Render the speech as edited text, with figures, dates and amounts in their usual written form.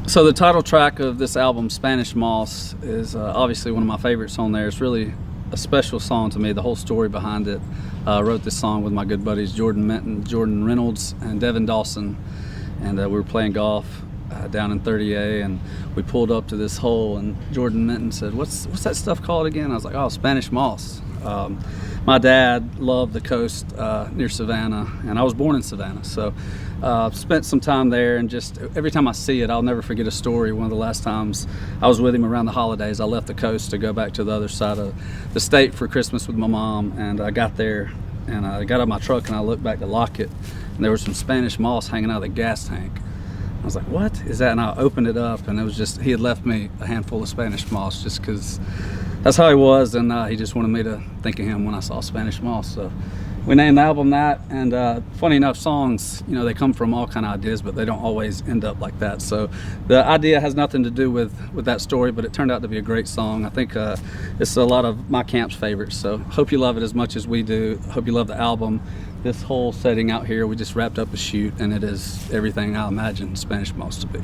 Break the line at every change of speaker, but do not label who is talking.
So the title track of this album, Spanish Moss, is obviously one of my favorites on there. It's really a special song to me, the whole story behind it. I wrote this song with my good buddies Jordan Minton, Jordan Reynolds, and Devin Dawson, and we were playing golf down in 30A, and we pulled up to this hole, and Jordan Minton said, what's that stuff called again? I was like, oh, Spanish Moss. My dad loved the coast near Savannah, and I was born in Savannah, so spent some time there, and just every time I see it, I'll never forget a story. One of the last times I was with him around the holidays, I left the coast to go back to the other side of the state for Christmas with my mom, and I got there, and I got out of my truck, and I looked back to lock it, and there was some Spanish moss hanging out of the gas tank. I was like, what is that? And I opened it up, and it was just, he had left me a handful of Spanish moss just because that's how he was, and he just wanted me to think of him when I saw Spanish Moss. So we named the album that, and funny enough, songs, you know, they come from all kind of ideas, but they don't always end up like that. So the idea has nothing to do with that story, but it turned out to be a great song. I think it's a lot of my camp's favorites, so hope you love it as much as we do. Hope you love the album. This whole setting out here, we just wrapped up a shoot, and it is everything I imagined Spanish Moss to be.